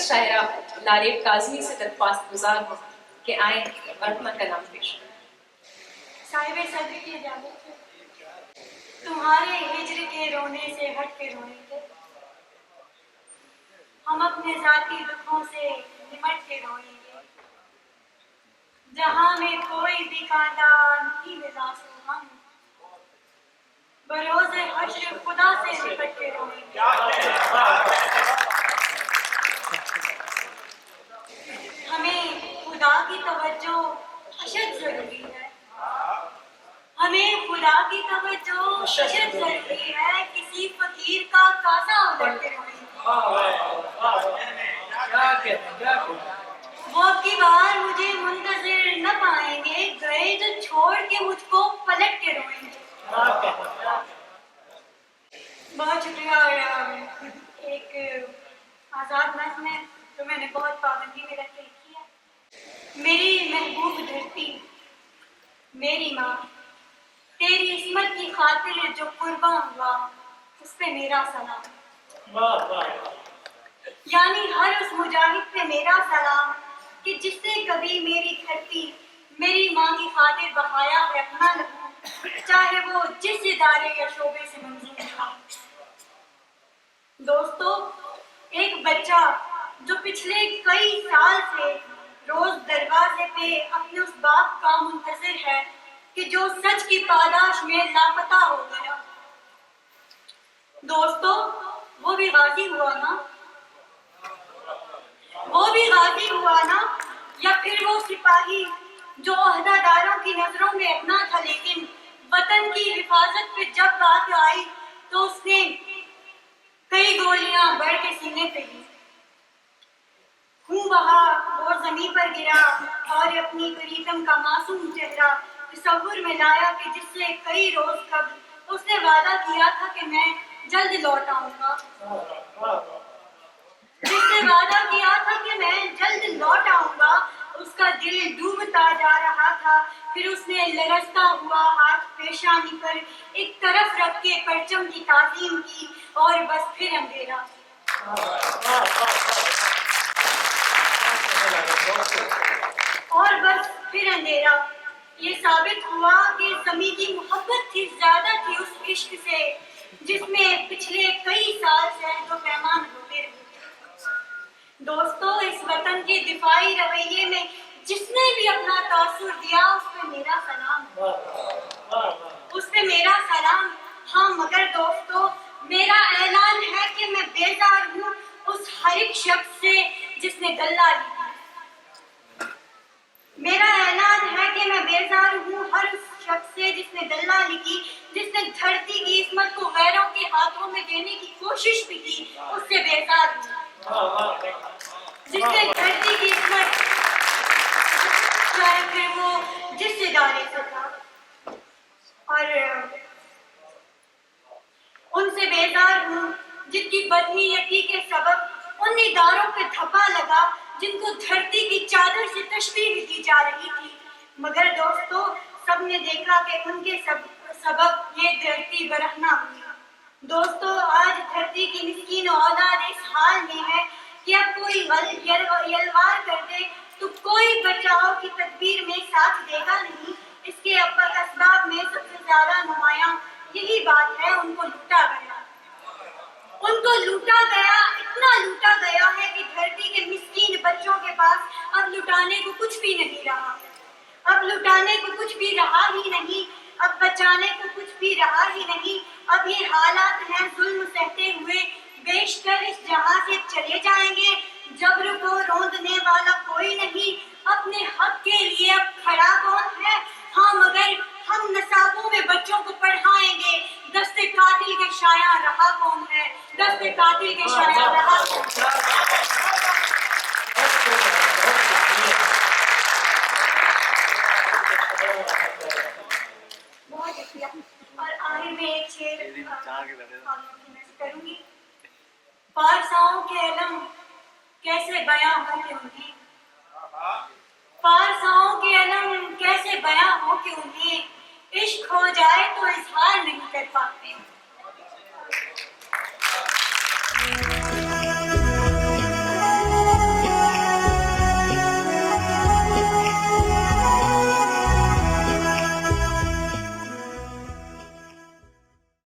شاعرہ لارے کاظمی سے درخواست گزار ہوں کہ آئیں اور اپنا کلام پیش کریں۔ صاحب صدر کی اجازت سے تمہارے ہجر کے رونے سے ہٹ کے رونے تھے، ہم اپنے ذاتی دکھوں سے نمٹ کے روئیں گے، جہاں میں کوئی بھی کانٹا نہیں ملا سو ہم بروز حشر خدا سے نپٹ کے روئیں گے۔ ہمیں خدا کی توجہ اشد ضروری ہے، ہمیں خدا کی توجہ اشد ضروری ہے، کسی فقیر کا کاسا الٹ کے روئیں گے۔ وہ اب کی بار مجھے منتظر نہ پائیں گے، گئے جو چھوڑ کے مجھ کو پلٹ کے روئیں گے۔ بہت شکریہ۔ اور ایک آزاد نظم ہے جو میں نے بہت پابندی میں رکھ کے لکھی ہے۔ میری محبوب دھرتی، میری ماں، تیری عصمت کی خاطر جو قرباں ہوا اس پہ میرا سلام۔ یعنی ہر اس مجاہد پہ میرا سلام کہ جس نے کبھی میری دھرتی، میری ماں کی خاطر بہایا ہے اپنا لہو، چاہے وہ جس ادارے یا شعبے سے منظور تھا۔ دوستو، ایک بچہ جو پچھلے کئی سال سے روز دروازے پہ اپنے اس باپ کا منتظر ہے کہ جو سچ کی پاداش میں لاپتہ ہو گیا، دوستو وہ بھی غازی ہوا نا، وہ بھی غازی ہوا نا، یا پھر وہ سپاہی جو عہدہ داروں کی نظروں میں اپنا تھا لیکن وطن کی حفاظت پہ جب بات آئی تو اس نے کئی گولیاں بڑھ کے سینے پہ لی، خون بہا، وہ زمین پر گرا اور اپنی پریتم کا معصوم چہرہ تصور میں لایا کہ جس سے کئی روز قبل اس نے وعدہ کیا تھا کہ میں جلد لوٹ آؤں گا، جس نے وعدہ کیا تھا کہ میں جلد لوٹ آؤں گا، اس کا دل ڈوبتا جا رہا تھا۔ پھر اس نے لرزتا ہوا ہاتھ پیشانی پر ایک طرف رکھ کے پرچم کی تعظیم کی اور بس پھر اندھیرا، اور بس پھر اندھیرا۔ یہ ثابت ہوا کہ زمین کی محبت تھی، زیادہ تھی اس عشق سے جس میں پچھلے کئی سال سے عہد و پیمان ہوتے رہے۔ دوستو، اس وطن کے دفاعی رویے میں جس نے بھی اپنا تاثر دیا اس پہ میرا سلام، اس پہ میرا سلام۔ ہاں مگر دوستو، میرا اعلان ہے کہ میں بیزار ہوں اس ہر ایک شخص سے جس نے غلہ لیا، میرا اعلان ہے کہ میں بیزار ہوں ہر اس شخص سے جس نے غلہ لکھی، جس نے دھرتی کی عصمت کو غیروں کے ہاتھوں میں دینے کی کوشش بھی کی، اس سے بیزار ہوں، جس نے دھرتی کی عصمت، چاہے پھر وہ جس ادارے سے تھا، اور ان سے بیزار ہوں جن کی بدنیتی کے سبب ان اداروں پہ دھپا لگا جن کو دھرتی کی چادر سے تشبیہ دی جا رہی تھی، مگر دوستو سب نے دیکھا کہ ان کے سبب یہ دھرتی برہنہ ہوئی۔ دوستو، آج دھرتی کی مسکین اولاد اس حال میں ہے کہ اب کوئی یلوار کر دے تو کوئی بچاؤ کی تدبیر میں ساتھ دے گا نہیں۔ اس کے اسباب میں سب سے زیادہ نمایاں یہی بات ہے، ان کو لوٹا گیا، ان کو لوٹا گیا، اتنا لوٹا گیا ہے کہ دھرتی کے مسکین بچوں کے پاس اب لٹانے کو کچھ بھی نہیں رہا، اب لٹانے کو کچھ بھی رہا ہی نہیں، اب بچانے کو کچھ بھی رہا ہی نہیں۔ اب یہ حالات ہیں ظلم سہتے ہوئے بیشتر اس جہاں سے چلے جائیں گے، جبر کو روندنے والا کوئی نہیں، اپنے حق کے لیے اب کھڑا کون ہے؟ ہاں مگر ہم نصابوں میں بچوں کو پڑھائیں گے، دست قاتل کے شایع رہا کون ہے، دست قاتل کے شایع رہا کون ہے۔ بہت شکریہ۔ اور آخر میں ایک شعر کروں گی۔ فارساؤں کے علم کیسے بیاں ہو کہ انہیں، فارساؤں کے علم کیسے بیاں ہو کہ انہیں عشق ہو جائے تو اظہار نہیں کر پاتے۔